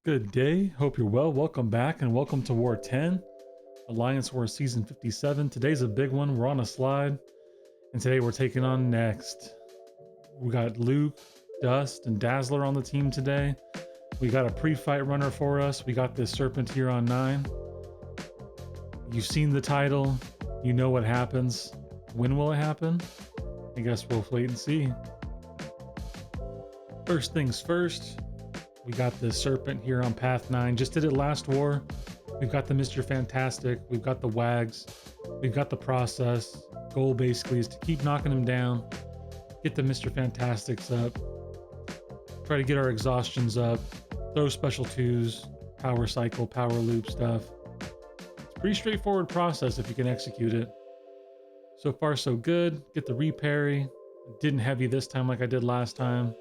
Good day, hope you're well. Welcome back and welcome to War 10, Alliance War Season 57. Today's a big one, we're on a slide, and today we're taking on Next. We got Luke, Dust, and Dazzler on the team today. We got a pre-fight runner for us. We got this Serpent here on 9. You've seen the title, you know what happens. When will it happen? I guess we'll wait and see. First things first, we got the Serpent here on Path 9. Just did it last war. We've got the Mr. Fantastic. We've got the Wags. We've got the process. Goal basically is to keep knocking them down. Get the Mr. Fantastics up. Try to get our exhaustions up. Throw special 2s. Power cycle, power loop stuff. It's a pretty straightforward process if you can execute it. So far so good. Get the reparry. Didn't heavy this time like I did last time.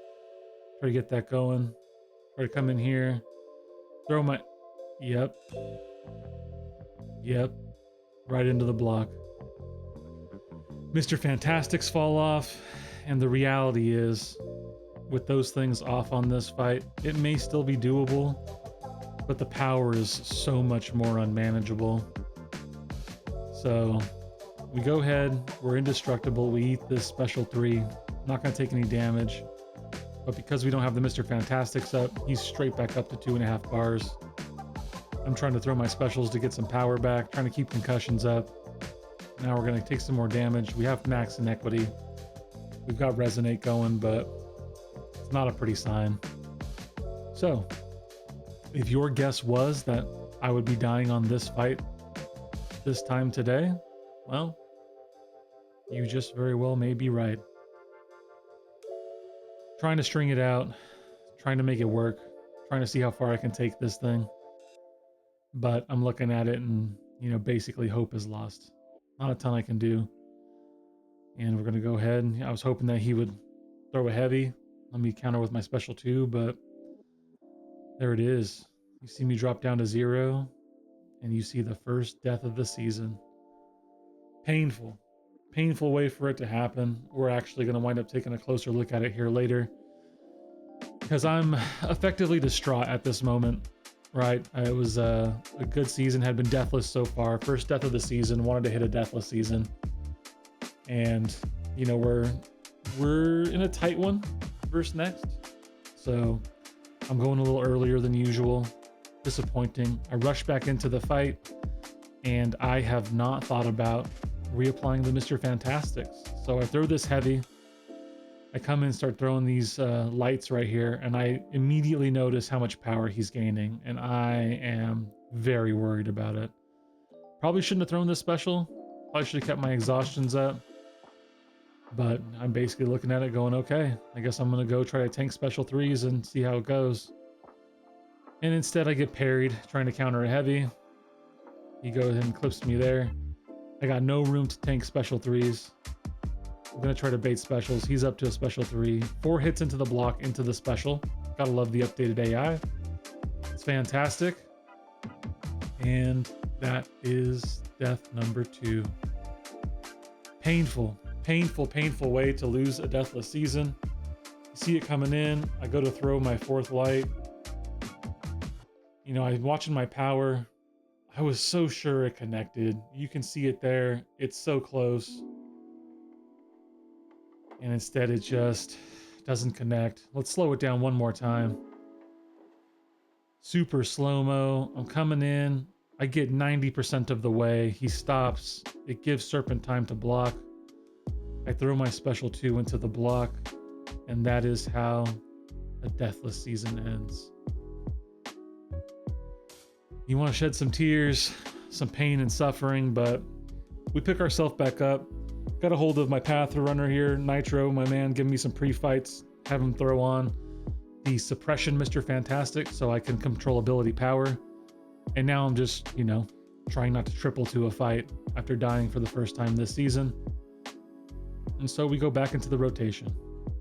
Try to get that going. Try to come in here, throw my, yep, right into the block. Mr. Fantastics fall off, and the reality is, with those things off on this fight, it may still be doable, but the power is so much more unmanageable. So, we go ahead, we're indestructible, we eat this special 3, not gonna take any damage. But because we don't have the Mr. Fantastics up, he's straight back up to 2.5 bars. I'm trying to throw my specials to get some power back, trying to keep concussions up. Now we're going to take some more damage. We have max inequity. We've got resonate going, but it's not a pretty sign. So, if your guess was that I would be dying on this fight this time today, well, you just very well may be right. Trying to string it out, trying to make it work, trying to see how far I can take this thing. But I'm looking at it and, you know, basically hope is lost. Not a ton I can do. And we're going to go ahead. I was hoping that he would throw a heavy. Let me counter with my special 2, but there it is. You see me drop down to 0, and you see the first death of the season. Painful. Painful way for it to happen. We're actually going to wind up taking a closer look at it here later, because I'm effectively distraught at this moment, right? It was a good season, had been deathless so far. First death of the season, wanted to hit a deathless season. And, you know, we're in a tight one versus Next. So I'm going a little earlier than usual. Disappointing. I rush back into the fight, and I have not thought about reapplying the Mr. Fantastics. So I throw this heavy. I come in and start throwing these lights right here, and I immediately notice how much power he's gaining, and I am very worried about it. Probably shouldn't have thrown this special. Probably should have kept my exhaustions up. But I'm basically looking at it going, okay, I guess I'm going to go try to tank special 3s and see how it goes. And instead I get parried, trying to counter a heavy. He goes and clips me there. I got no room to tank special 3s. I'm going to try to bait specials. He's up to a special 3. 4 hits into the block, into the special. Gotta love the updated AI. It's fantastic. And that is death number 2. Painful, painful, painful way to lose a deathless season. You see it coming in. I go to throw my 4th light. You know, I'm watching my power. I was so sure it connected. You can see it there. It's so close. And instead it just doesn't connect. Let's slow it down one more time. Super slow-mo. I'm coming in. I get 90% of the way. He stops. It gives Serpent time to block. I throw my special 2 into the block. And that is how a deathless season ends. You want to shed some tears, some pain and suffering, but we pick ourselves back up. Got a hold of my path runner here, Nitro, my man, giving me some pre-fights, have him throw on the suppression Mr. Fantastic so I can control ability power. And now I'm just, you know, trying not to triple to a fight after dying for the first time this season. And so we go back into the rotation,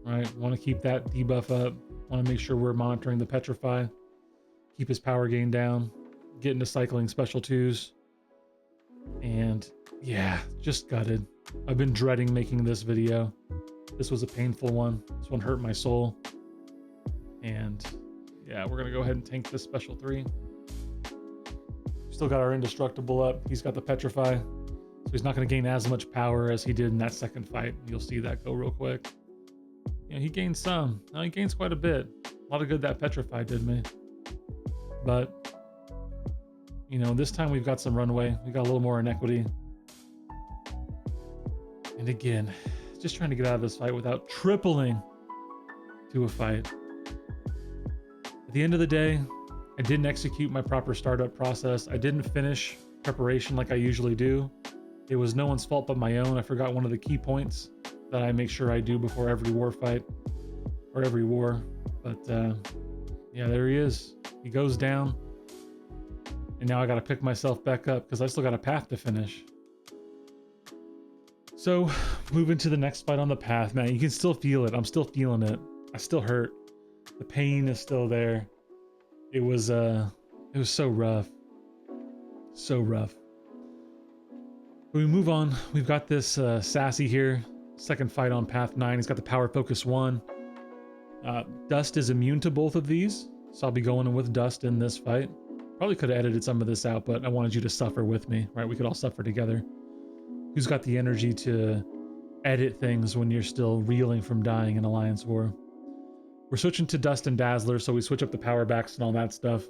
right? Want to keep that debuff up. Want to make sure we're monitoring the Petrify. Keep his power gain down. Get into cycling special 2s. And yeah, just gutted. I've been dreading making this video. This was a painful one. This one hurt my soul. And Yeah, we're gonna go ahead and tank this special 3. Still got our indestructible up. He's got the petrify, so he's not gonna gain as much power as he did in that second fight. You'll see that go real quick. You know, he gains some. No, he gains quite a bit. A lot of good that petrify did me. But you know, this time we've got some runway. We got a little more inequity. And again, just trying to get out of this fight without tripling to a fight. At the end of the day, I didn't execute my proper startup process. I didn't finish preparation like I usually do. It was no one's fault but my own. I forgot one of the key points that I make sure I do before every war fight, or every war. But yeah, there he is. He goes down. And now I gotta pick myself back up because I still got a path to finish. So, moving to the next fight on the path, man. You can still feel it. I'm still feeling it. I still hurt. The pain is still there. It was so rough. So rough. But we move on. We've got this Sassy here. Second fight on path 9. He's got the power focus 1. Dust is immune to both of these, so I'll be going with Dust in this fight. Probably could have edited some of this out, but I wanted you to suffer with me, right? We could all suffer together. Who's got the energy to edit things when you're still reeling from dying in Alliance War? We're switching to Dust and Dazzler, so we switch up the power backs and all that stuff.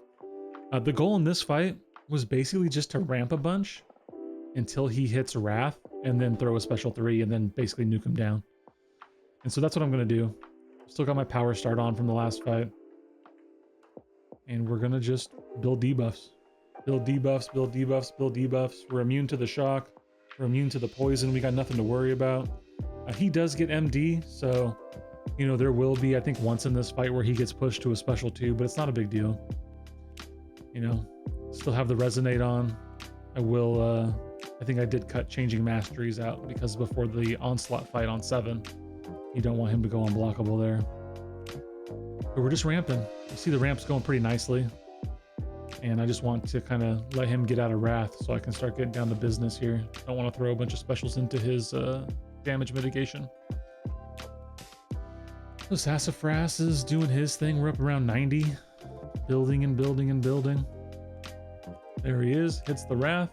The goal in this fight was basically just to ramp a bunch until he hits Wrath, and then throw a special 3, and then basically nuke him down. And so that's what I'm going to do. Still got my power start on from the last fight. And we're going to just build debuffs. Build debuffs, build debuffs, build debuffs. We're immune to the shock. We're immune to the poison. We got nothing to worry about. He does get MD, so, you know, there will be, I think, once in this fight where he gets pushed to a special 2, but it's not a big deal. You know, still have the resonate on. I will, I think I did cut changing masteries out because before the Onslaught fight on 7, you don't want him to go unblockable there. But we're just ramping. You see the ramp's going pretty nicely. And I just want to kind of let him get out of Wrath so I can start getting down to business here. Don't want to throw a bunch of specials into his damage mitigation. So Sassafras is doing his thing. We're up around 90. Building and building and building. There he is. Hits the Wrath.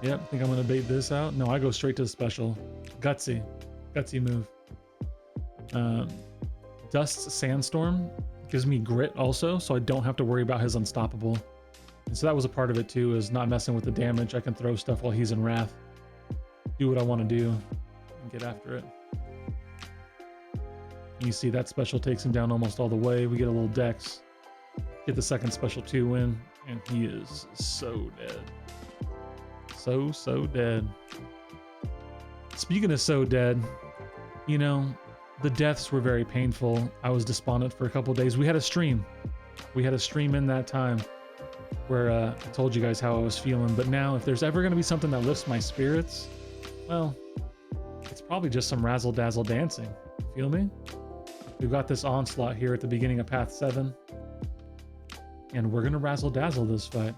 Yep, think I'm going to bait this out. No, I go straight to the special. Gutsy. Gutsy move. Dust's Sandstorm gives me grit also, so I don't have to worry about his unstoppable. And so that was a part of it too, is not messing with the damage. I can throw stuff while he's in Wrath. Do what I want to do and get after it. And you see that special takes him down almost all the way. We get a little dex. Get the second special 2 in, and he is so dead. So dead. Speaking of so dead, you know, the deaths were very painful. I was despondent for a couple days. We had a stream. We had a stream in that time where I told you guys how I was feeling. But now, if there's ever going to be something that lifts my spirits, well, it's probably just some razzle dazzle dancing. Feel me? We've got this Onslaught here at the beginning of Path 7. And we're going to razzle dazzle this fight.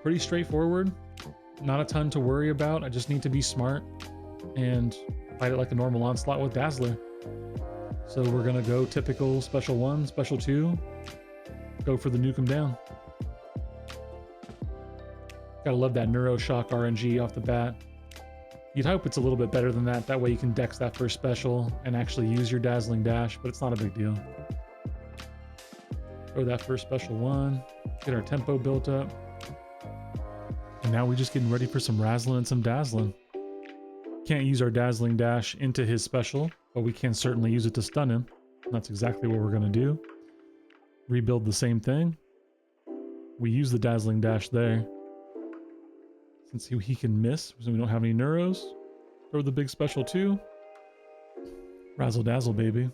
Pretty straightforward. Not a ton to worry about. I just need to be smart and fight it like a normal Onslaught with Dazzler. So we're going to go typical special 1, special 2. Go for the nuke 'em down. Gotta love that Neuroshock RNG off the bat. You'd hope it's a little bit better than that. That way you can dex that first special and actually use your Dazzling Dash, but it's not a big deal. Throw that first special 1. Get our tempo built up. And now we're just getting ready for some razzling and some dazzling. Can't use our Dazzling Dash into his special, but we can certainly use it to stun him. And that's exactly what we're going to do. Rebuild the same thing. We use the Dazzling Dash there. Since he can miss, so we don't have any Neuros. Throw the big special 2. Razzle dazzle, baby.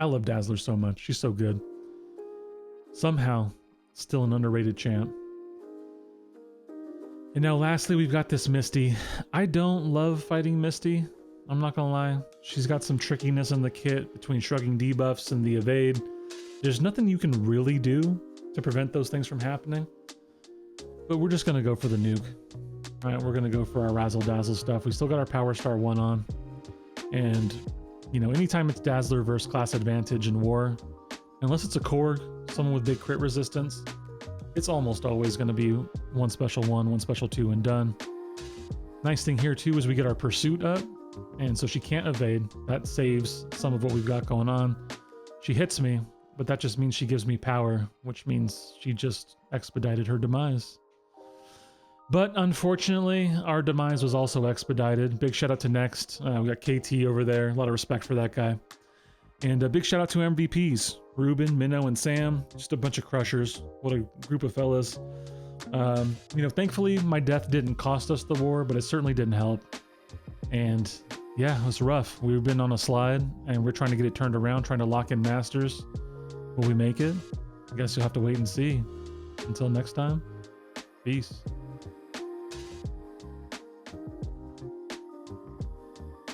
I love Dazzler so much. She's so good. Somehow, still an underrated champ. And now lastly, we've got this Misty. I don't love fighting Misty. I'm not gonna lie. She's got some trickiness in the kit between shrugging debuffs and the evade. There's nothing you can really do to prevent those things from happening. But we're just gonna go for the nuke. All right, we're gonna go for our razzle dazzle stuff. We still got our power star 1 on. And you know, anytime it's Dazzler versus class advantage in war, unless it's a core, someone with big crit resistance, it's almost always going to be one special 1, one special 2, and done. Nice thing here too is we get our pursuit up, and so she can't evade. That saves some of what we've got going on. She hits me, but that just means she gives me power, which means she just expedited her demise. But unfortunately, our demise was also expedited. Big shout out to Next. We got KT over there. A lot of respect for that guy. And a big shout out to MVPs. Ruben, Minnow, and Sam. Just a bunch of crushers. What a group of fellas. You know, thankfully, my death didn't cost us the war, but it certainly didn't help. And yeah, it was rough. We've been on a slide, and we're trying to get it turned around, trying to lock in Masters. Will we make it? I guess you'll have to wait and see. Until next time, peace.